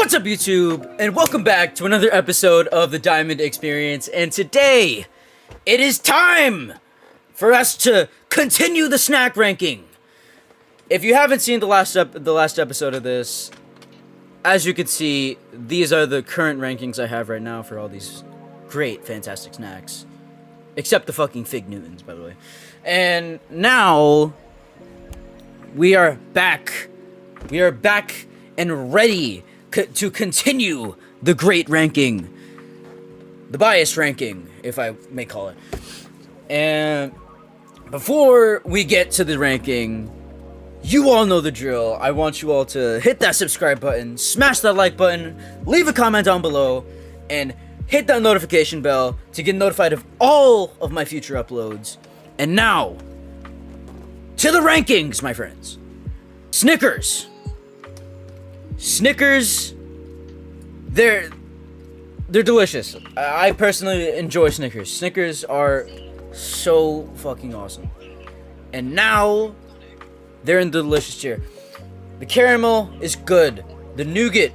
What's up, YouTube, and welcome back to another episode of the Diamond Experience. And today, it is time for us to continue the snack ranking. If you haven't seen the last episode of this, as you can see, these are the current rankings I have right now for all these great, fantastic snacks. Except the fucking Fig Newtons, by the way. And now, we are back. We are back and ready to continue the great ranking. The bias ranking, if I may call it. And before we get to the ranking, you all know the drill. I want you all to hit that subscribe button, smash that like button, leave a comment down below, and hit that notification bell to get notified of all of my future uploads. And now, to the rankings, my friends. Snickers. Snickers, they're delicious. I personally enjoy Snickers. Snickers are so fucking awesome. And now, they're in the delicious tier. The caramel is good. The nougat,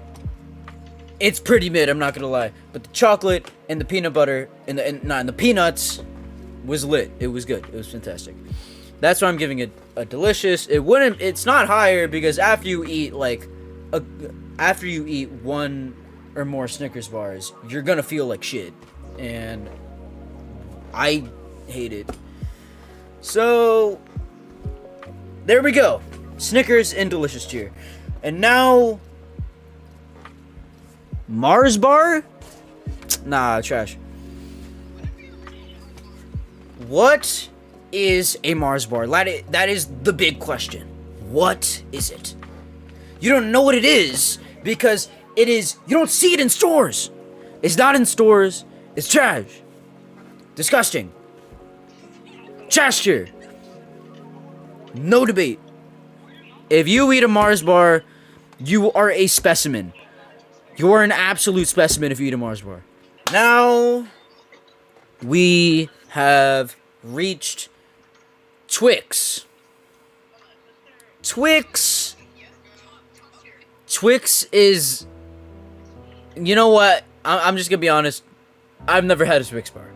it's pretty mid, I'm not gonna lie. But the chocolate and the peanut butter and the peanuts was lit. It was good. It was fantastic. That's why I'm giving it a delicious. It's not higher because after you eat one or more Snickers bars, you're gonna feel like shit, and I hate it. So there we go. Snickers in delicious tier. And now Mars bar? Nah, trash. What is a Mars bar? That is the big question. What is it? You don't know what it is because you don't see it in stores. It's not in stores. It's trash. Disgusting. Trash tier. No debate. If you eat a Mars bar, you are a specimen. You are an absolute specimen if you eat a Mars bar. Now, we have reached Twix. Twix is... You know what? I'm just gonna be honest. I've never had a Twix bar.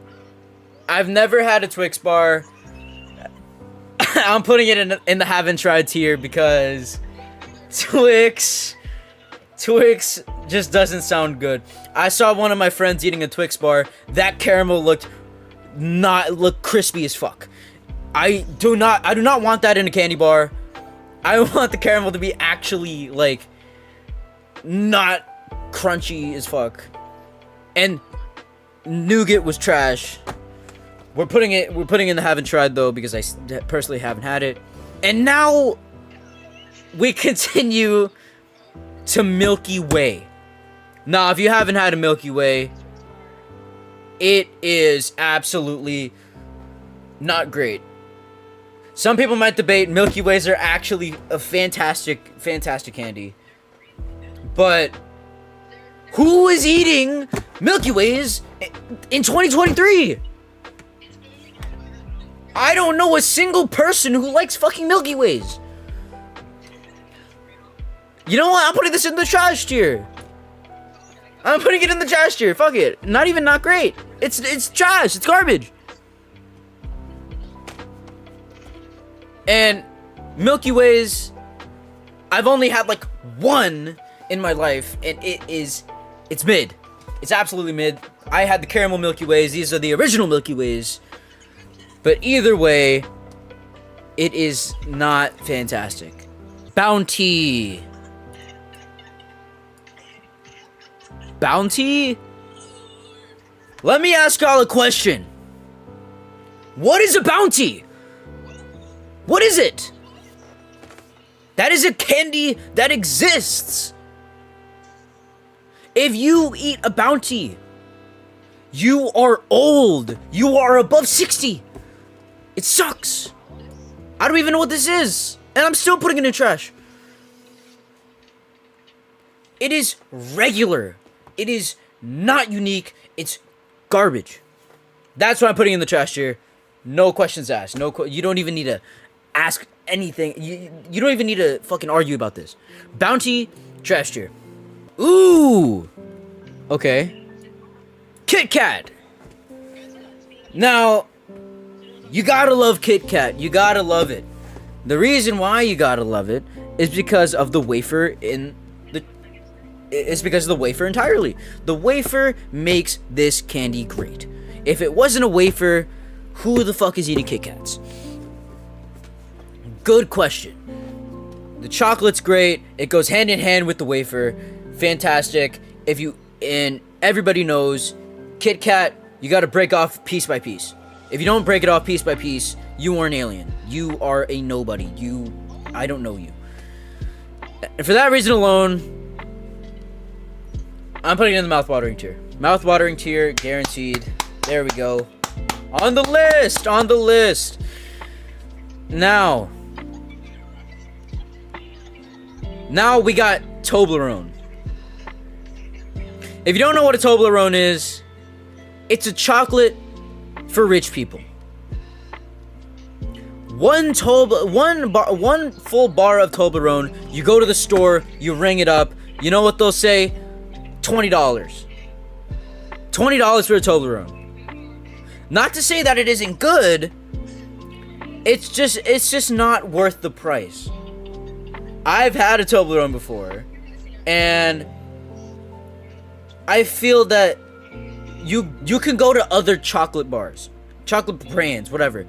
I've never had a Twix bar. I'm putting it in the haven't tried tier because Twix just doesn't sound good. I saw one of my friends eating a Twix bar. That caramel looked crispy as fuck. I do not want that in a candy bar. I want the caramel to be actually like not crunchy as fuck. And nougat was trash. We're putting in the haven't tried though because I personally haven't had it. And now we continue to Milky Way. Now, if you haven't had a Milky Way, it is absolutely not great. Some people might debate Milky Ways are actually a fantastic candy. But who is eating Milky Ways in 2023? I don't know a single person who likes fucking Milky Ways. You know what? I'm putting this in the trash tier. I'm putting it in the trash tier. Fuck it. Not great. It's trash. It's garbage. And Milky Ways, I've only had like one in my life, and it's mid. It's absolutely mid. I had the caramel Milky Ways. These are the original Milky Ways. But either way, it is not fantastic. Bounty. Bounty? Let me ask y'all a question. What is a bounty? What is it? That is a candy that exists. If you eat a bounty, you are old. You are above 60. It sucks. I don't even know what this is. And I'm still putting it in the trash. It is regular. It is not unique. It's garbage. That's why I'm putting it in the trash tier. No questions asked. You don't even need to ask anything. You don't even need to fucking argue about this. Bounty, trash tier. Ooh. Okay. Kit Kat. Now, you gotta love Kit Kat. You gotta love it. The reason why you gotta love it is because of the wafer It's because of the wafer entirely. The wafer makes this candy great. If it wasn't a wafer, who the fuck is eating Kit Kats? Good question. The chocolate's great. It goes hand in hand with the wafer. Fantastic. And everybody knows, Kit Kat, you gotta break off piece by piece. If you don't break it off piece by piece, you are an alien. You are a nobody. I don't know you. And for that reason alone, I'm putting it in the mouth-watering tier. Mouth-watering tier, guaranteed. There we go. On the list! On the list! Now we got Toblerone. If you don't know what a Toblerone is, it's a chocolate for rich people. One full bar of Toblerone, you go to the store, you ring it up, you know what they'll say? $20. $20 for a Toblerone. Not to say that it isn't good, it's just not worth the price. I've had a Toblerone before, and I feel that you can go to other chocolate bars, chocolate brands, whatever,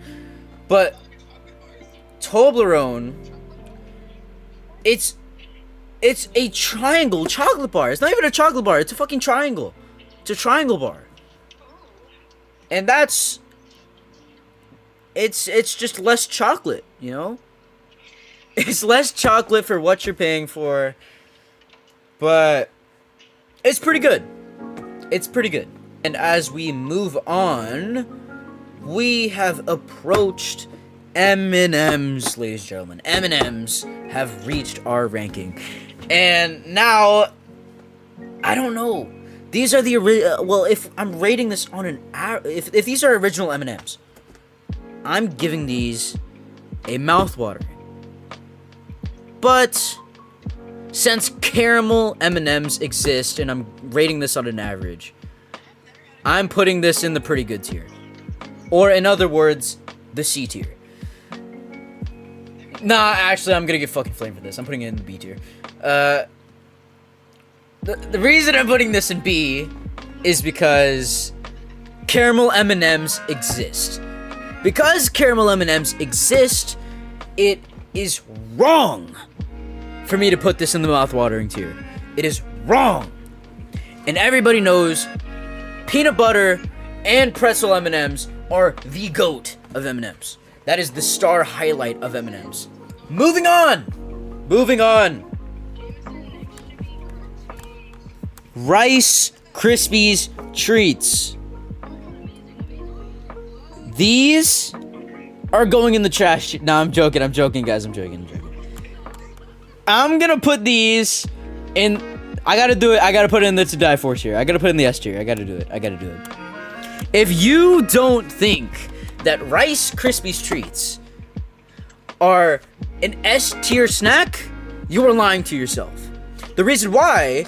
but Toblerone, it's a triangle chocolate bar. It's not even a chocolate bar. It's a fucking triangle. It's a triangle bar. And it's just less chocolate, you know? It's less chocolate for what you're paying for. But it's pretty good. It's pretty good. And as we move on, we have approached M&M's, ladies and gentlemen. M&M's have reached our ranking. And now, I don't know. These are the well, if I'm rating this on an if these are original M&M's, I'm giving these a mouthwatering. But since caramel M&M's exist and I'm rating this on an average, I'm putting this in the pretty good tier. Or in other words, the C tier. Nah, actually, I'm gonna get fucking flamed for this. I'm putting it in the B tier. The reason I'm putting this in B is because caramel M&M's exist. Because caramel M&M's exist, it is wrong for me to put this in the mouth-watering tier. It is wrong. And everybody knows peanut butter and pretzel M&M's are the GOAT of M&M's. That is the star highlight of M&M's. Moving on. Rice Krispies Treats. These are going in the trash. No, I'm joking, guys. I'm joking. I'm gonna put these in. I gotta do it. I gotta put it in the to die for tier. I gotta put it in the S tier. I gotta do it. If you don't think that Rice Krispies Treats are an S tier snack, you are lying to yourself. The reason why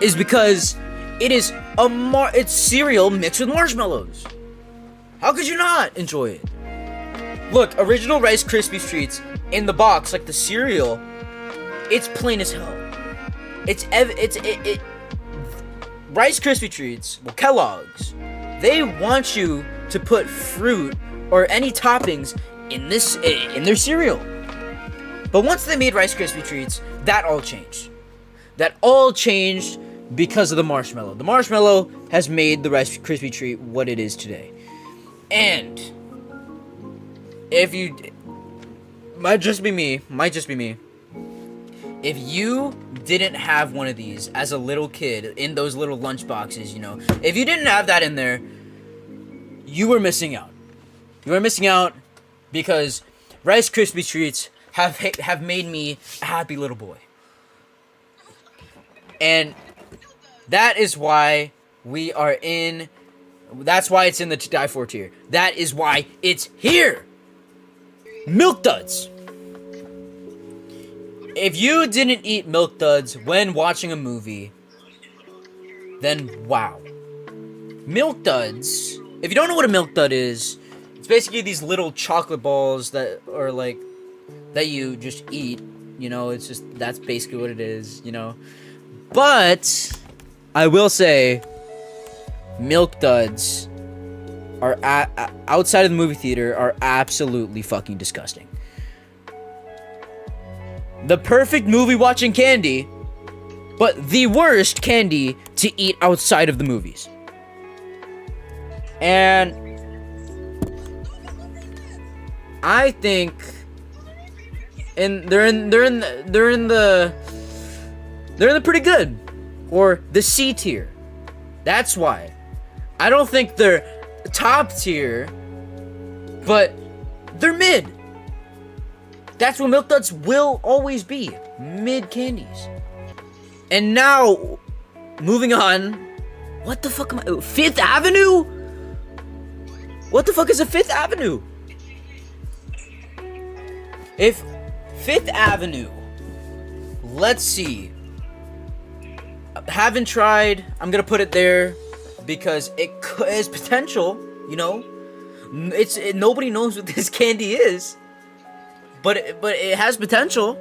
is because it's cereal mixed with marshmallows. How could you not enjoy it? Look, original Rice Krispies Treats in the box, like the cereal, it's plain as hell. Rice Krispie Treats, well, Kellogg's, they want you to put fruit or any toppings in their cereal. But once they made Rice Krispie Treats, that all changed. That all changed because of the marshmallow. The marshmallow has made the Rice Krispie Treat what it is today. And if you might just be me. If you didn't have one of these as a little kid in those little lunch boxes, if you didn't have that in there, you were missing out. You were missing out because Rice Krispie Treats have made me a happy little boy. And that is why that's why it's in the to die for tier. That is why it's here. Milk Duds. If you didn't eat Milk Duds when watching a movie, then wow. Milk Duds, if you don't know what a Milk Dud is, it's basically these little chocolate balls that are like, that you just eat, you know, it's just, that's basically what it is, you know. But, I will say, Milk Duds are, outside of the movie theater, are absolutely fucking disgusting. The perfect movie watching candy, but the worst candy to eat outside of the movies. And I think, and they're in the pretty good, or the C tier. That's why. I don't think they're top tier, but they're mid. That's what Milk Duds will always be, mid candies. And now, moving on. What the fuck am I? Fifth Avenue? What the fuck is a Fifth Avenue? If Fifth Avenue, let's see. Haven't tried. I'm gonna put it there because it has potential. You know, nobody knows what this candy is, but it has potential.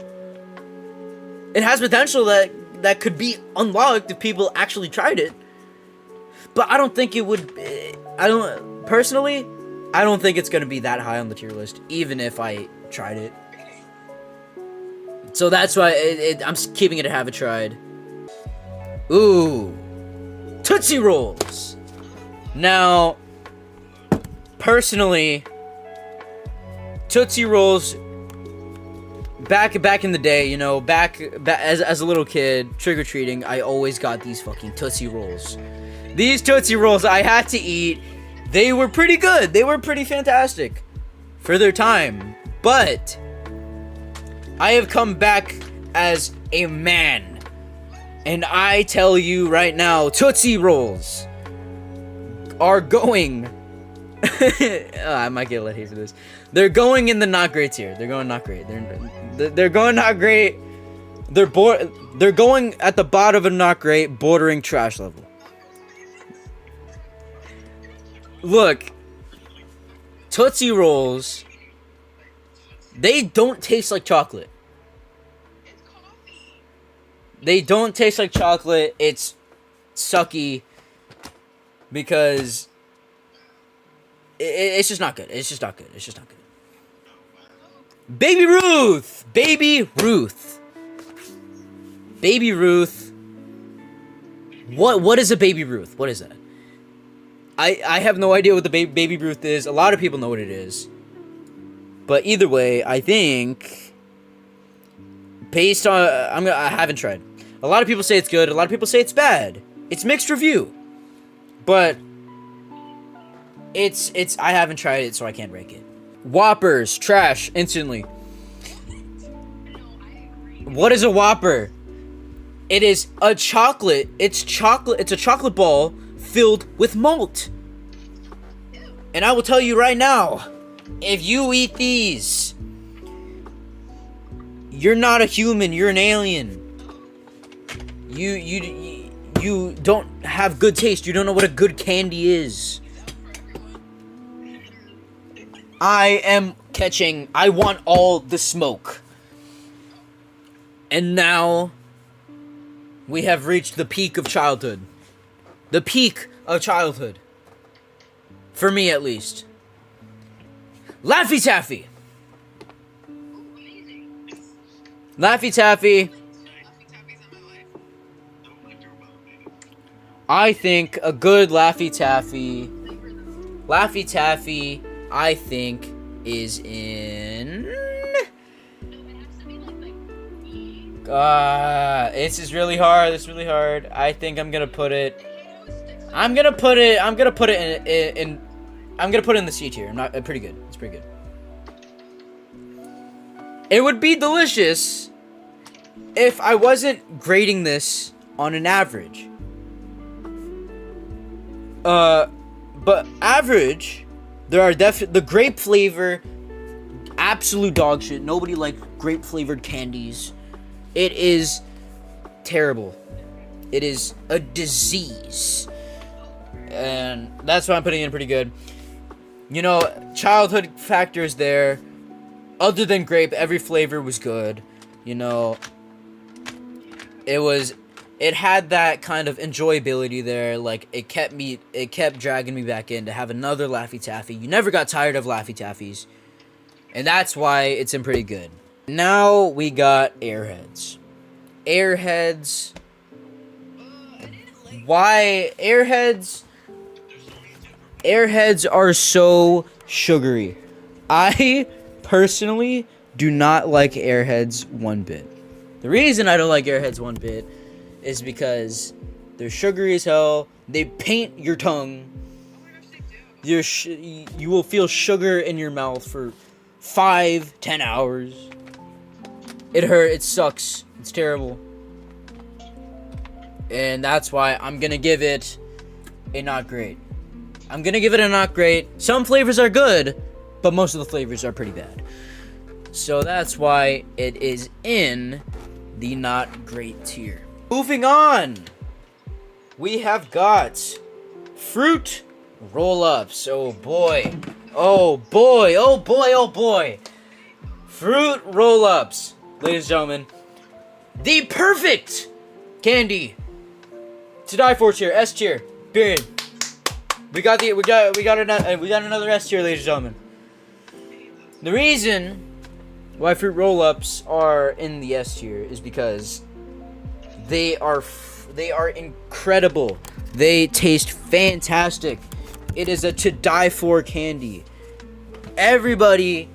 It has potential that could be unlocked if people actually tried it. But I don't think it would. I don't think it's gonna be that high on the tier list, even if I tried it. So that's why I'm keeping it a haven't tried. Ooh, Tootsie Rolls. Now, personally, Tootsie Rolls. Back in the day, you know, back as a little kid, trick-or-treating, I always got these fucking Tootsie Rolls. These Tootsie Rolls I had to eat. They were pretty good. They were pretty fantastic for their time. But I have come back as a man. And I tell you right now, Tootsie Rolls are going... I might get let hate for this. They're going in the not great tier. They're going not great. They're going not great. They're going at the bottom of not great, bordering trash level. Look, Tootsie Rolls, they don't taste like chocolate. They don't taste like chocolate. It's sucky because it's just not good. It's just not good. It's just not good. Baby Ruth! Baby Ruth. Baby Ruth. What is a Baby Ruth? What is that? I have no idea what the Baby Ruth is. A lot of people know what it is. But either way, I think based on I haven't tried. A lot of people say it's good, a lot of people say it's bad. It's mixed review. But it's I haven't tried it, so I can't rank it. Whoppers, trash, instantly. What is a Whopper? It is a chocolate. It's chocolate. It's a chocolate ball filled with malt. And I will tell you right now, if you eat these, you're not a human. You're an alien. You don't have good taste. You don't know what a good candy is. I want all the smoke. And now, we have reached the peak of childhood. The peak of childhood. For me, at least. Laffy Taffy. Laffy Taffy. I think a good Laffy Taffy. Laffy Taffy, I think, is in... This is really hard. This is really hard. I think I'm gonna put it... I'm gonna put it in the C tier. I'm not pretty good. It's pretty good. It would be delicious if I wasn't grading this on an average. But average, there are the grape flavor, absolute dog shit. Nobody likes grape flavored candies. It is terrible. It is a disease. And that's why I'm putting in pretty good. You know, childhood factors there. Other than grape, every flavor was good. You know, it had that kind of enjoyability there. Like, it kept dragging me back in to have another Laffy Taffy. You never got tired of Laffy Taffies. And that's why it's in pretty good. Now we got Airheads. Airheads. Why Airheads? Airheads are so sugary. I personally do not like Airheads one bit. The reason I don't like Airheads one bit is because they're sugary as hell. They paint your tongue. You will feel sugar in your mouth for 5-10 hours. It hurts. It sucks. It's terrible. And that's why I'm gonna give it a not great. I'm gonna give it a not great. Some flavors are good, but most of the flavors are pretty bad. So that's why it is in the not great tier. Moving on, we have got fruit roll-ups. Oh boy. Oh boy. Oh boy. Oh boy. Fruit roll-ups, ladies and gentlemen. The perfect candy to die for tier. S tier. Period. We got another S tier, ladies and gentlemen. The reason why fruit roll-ups are in the S tier is because they are incredible. They taste fantastic. It is a to die for candy. Everybody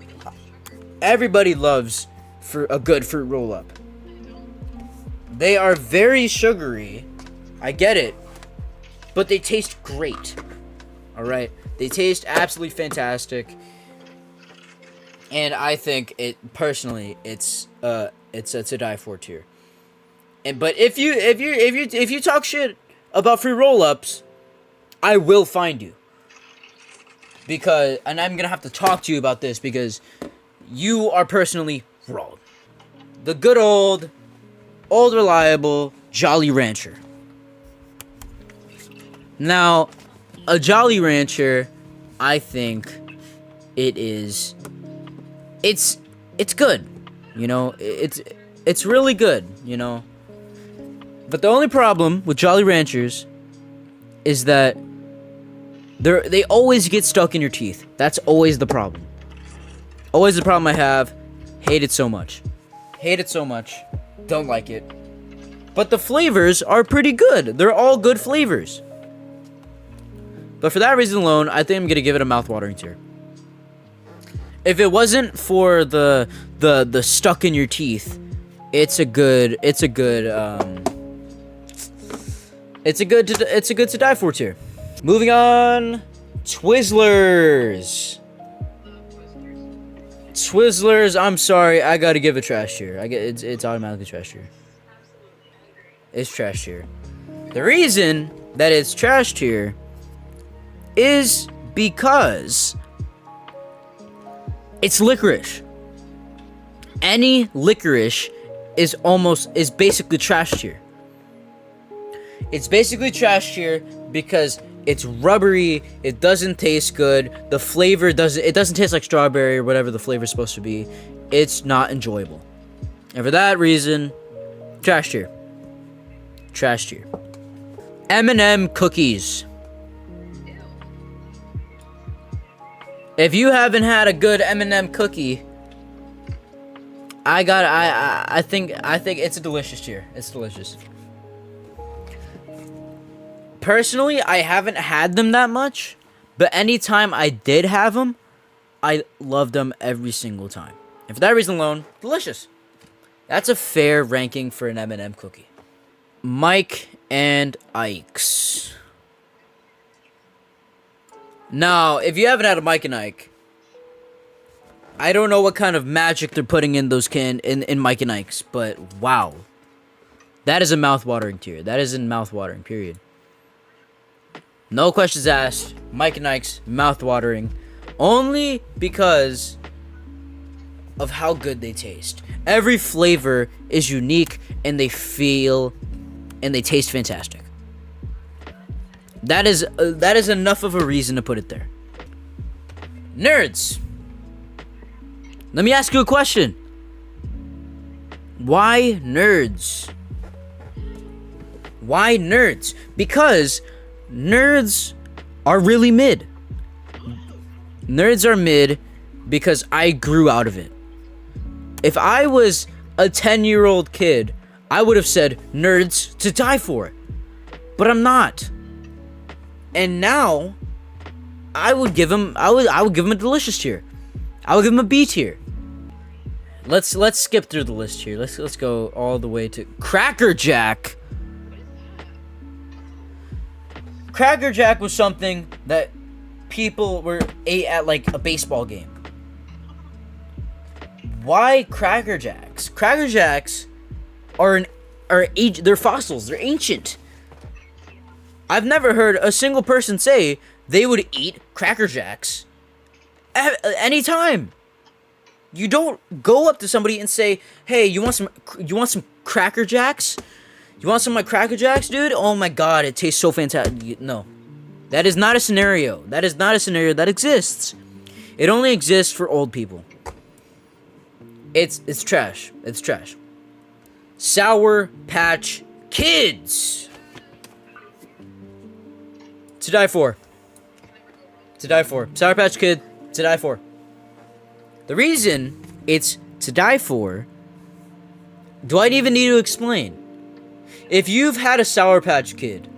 loves for a good fruit roll-up. They are very sugary. I get it, but they taste great. All right, they taste absolutely fantastic. And I think it's a to die for tier. But if you talk shit about free roll-ups, I will find you. And I'm gonna have to talk to you about this because you are personally wrong. The good old reliable Jolly Rancher. Now, a Jolly Rancher, I think it's good, you know, it's really good, you know, but the only problem with Jolly Ranchers is that they always get stuck in your teeth. That's always the problem. Always the problem I have. Hate it so much. Don't like it. But the flavors are pretty good. They're all good flavors. But for that reason alone, I think I'm gonna give it a mouthwatering tier. If it wasn't for the stuck in your teeth, it's a good to die for tier. Moving on, Twizzlers. Twizzlers, I'm sorry, I gotta give it trash tier. It's automatically trash tier. It's trash tier. The reason that it's trash tier is because it's licorice. Any licorice is basically trash tier. It's basically trash tier because it's rubbery, it doesn't taste good, the flavor doesn't taste like strawberry or whatever the flavor's supposed to be. It's not enjoyable. And for that reason, trash tier. Trash tier. M&M cookies. If you haven't had a good M&M cookie, I think it's a delicious tier. It's delicious. Personally, I haven't had them that much, but anytime I did have them, I loved them every single time. And for that reason alone, delicious. That's a fair ranking for an M&M cookie. Mike and Ike's. Now, if you haven't had a Mike and Ike, I don't know what kind of magic they're putting in those in Mike and Ike's, but wow. That is a mouth-watering tier. That is in mouth-watering, period. No questions asked. Mike and Ike's, mouth-watering. Only because of how good they taste. Every flavor is unique, and they feel and they taste fantastic. That is enough of a reason to put it there. Nerds. Let me ask you a question. Why nerds? Why nerds? Because nerds are really mid. Nerds are mid because I grew out of it. If I was a 10-year-old kid, I would have said nerds to die for. But I'm not. And now I would give him a delicious tier. I would give him a B tier. Let's skip through the list here. Let's go all the way to Cracker Jack. Cracker Jack was something that people ate at like a baseball game. Why Cracker Jacks? Cracker Jacks they're fossils. They're ancient. I've never heard a single person say they would eat Cracker Jacks at any time. You don't go up to somebody and say, "Hey, you want some Cracker Jacks? You want some of my Cracker Jacks, dude? Oh my god, it tastes so fantastic." No. That is not a scenario. That is not a scenario that exists. It only exists for old people. It's trash. It's trash. Sour Patch Kids. To die for. To die for. Sour Patch Kid, to die for. The reason it's to die for, do I even need to explain? If you've had a Sour Patch Kid,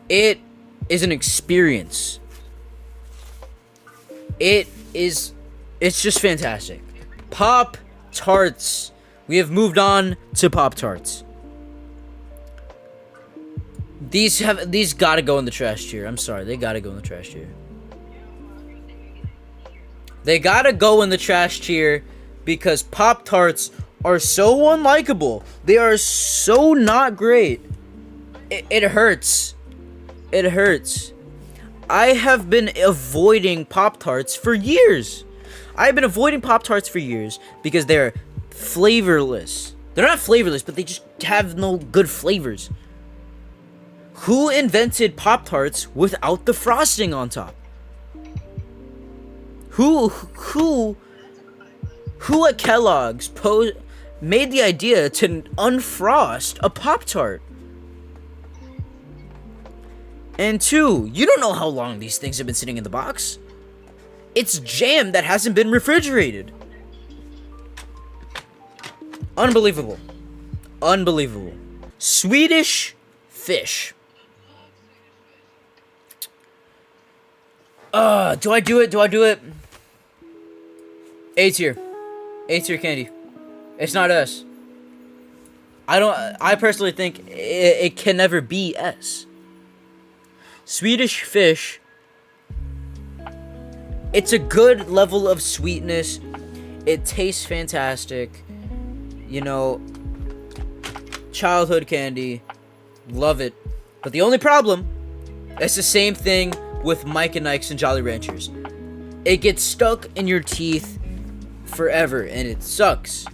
it is an experience. It's just fantastic. Pop Tarts. We have moved on to Pop Tarts. These gotta go in the trash tier. I'm sorry, they gotta go in the trash tier. They gotta go in the trash tier because Pop Tarts are so unlikable. They are so not great. It hurts. It hurts. I have been avoiding Pop Tarts for years. I've been avoiding Pop Tarts for years because they're flavorless. They're not flavorless, but they just have no good flavors. Who invented Pop Tarts without the frosting on top? Who at Kellogg's made the idea to unfrost a Pop Tart? And two, you don't know how long these things have been sitting in the box. It's jam that hasn't been refrigerated. Unbelievable. Unbelievable. Swedish Fish. Do I do it? Do I do it? A tier. A tier candy. It's not S. I personally think it can never be S. Swedish Fish. It's a good level of sweetness. It tastes fantastic. You know, childhood candy. Love it. But the only problem, it's the same thing with Mike and Ike's and Jolly Ranchers. It gets stuck in your teeth forever, and it sucks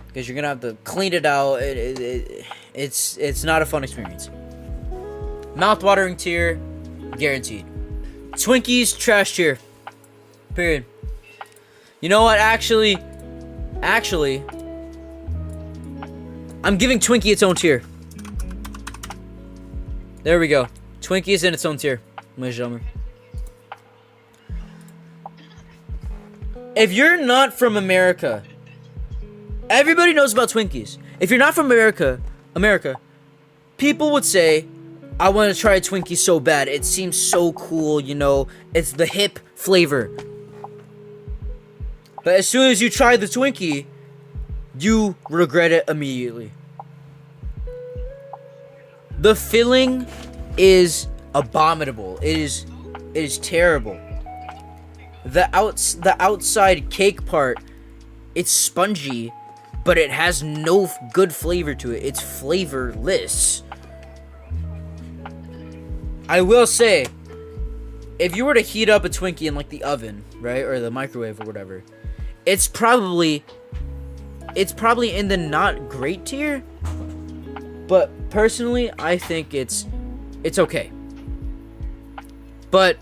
because you're gonna have to clean it out. It's not a fun experience. Mouth-watering tier, guaranteed. Twinkies, trash tier. Period. You know what? Actually, I'm giving Twinkie its own tier. There we go. Twinkie is in its own tier, ladies and gentlemen. If you're not from America, everybody knows about Twinkies. If you're not from America, people would say, I want to try a Twinkie so bad. It seems so cool, you know. It's the hip flavor. But as soon as you try the Twinkie, you regret it immediately. The filling is abominable. It is terrible. The outside cake part, it's spongy, but it has no good flavor to it. It's flavorless. I will say, if you were to heat up a Twinkie in like the oven, right, or the microwave or whatever, it's probably in the not great tier. But personally, I think it's okay. But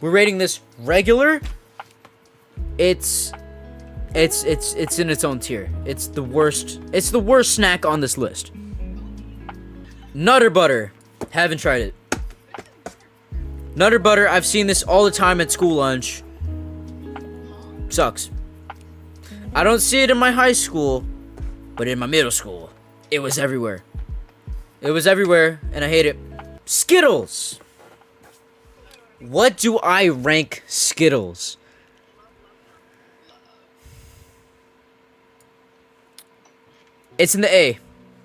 we're rating this regular. It's in its own tier. It's the worst snack on this list. Nutter Butter. Haven't tried it. Nutter Butter, I've seen this all the time at school lunch. Sucks. I don't see it in my high school, but in my middle school, it was everywhere. It was everywhere, and I hate it. Skittles. What do I rank Skittles? It's in the A.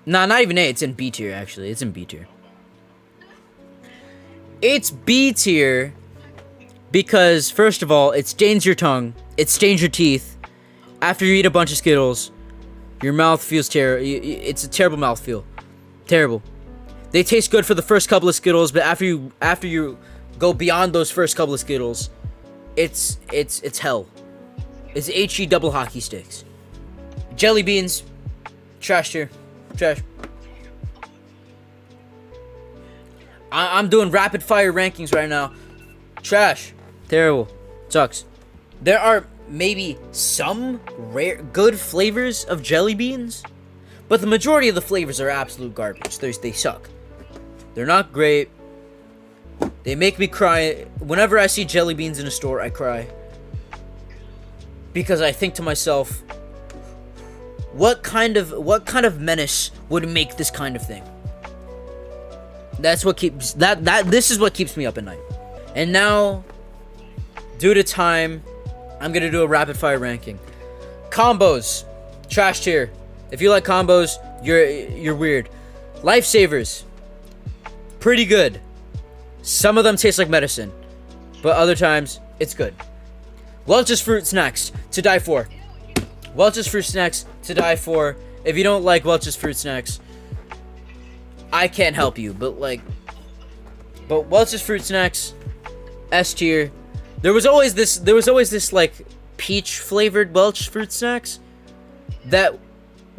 Nah, not even A. It's in B tier, actually. It's in B tier. It's B tier because, first of all, it stains your tongue. It stains your teeth. After you eat a bunch of Skittles, your mouth feels terrible. It's a terrible mouthfeel. Terrible. They taste good for the first couple of Skittles, but after you go beyond those first couple of Skittles, it's hell. It's HE double hockey sticks. Jelly beans, trash tier. Trash. I'm doing rapid fire rankings right now. Trash. Terrible. Sucks. There are maybe some rare good flavors of jelly beans, but the majority of the flavors are absolute garbage. They suck. They're not great. They make me cry. Whenever I see jelly beans in a store, I cry. Because I think to myself, what kind of menace would make this kind of thing? That's what keeps this is what keeps me up at night. And now, due to time, I'm gonna do a rapid fire ranking. Combos, trash tier. If you like combos, you're weird. Lifesavers, pretty good. Some of them taste like medicine, but other times it's good. Welch's Fruit Snacks, to die for. Welch's Fruit Snacks, to die for. If you don't like Welch's Fruit Snacks, I can't help you, but Welch's Fruit Snacks, S tier. There was always this like peach flavored Welch Fruit Snacks that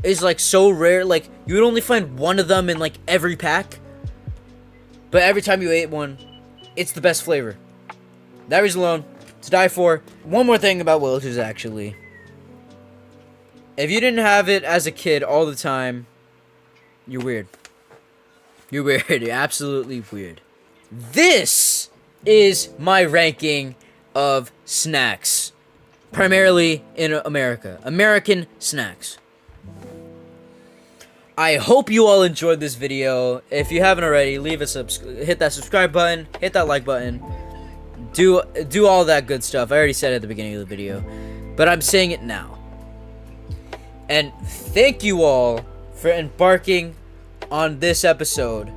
is like so rare. Like you would only find one of them in like every pack, but every time you ate one, it's the best flavor. That reason alone, to die for. One more thing about Welch's, actually. If you didn't have it as a kid all the time, you're weird. You're weird. You're absolutely weird. This is my ranking of snacks. Primarily in America. American snacks. I hope you all enjoyed this video. If you haven't already, hit that subscribe button, hit that like button. Do all that good stuff. I already said it at the beginning of the video, but I'm saying it now. And thank you all for embarking on this episode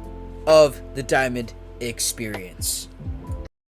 of the Diamond Experience.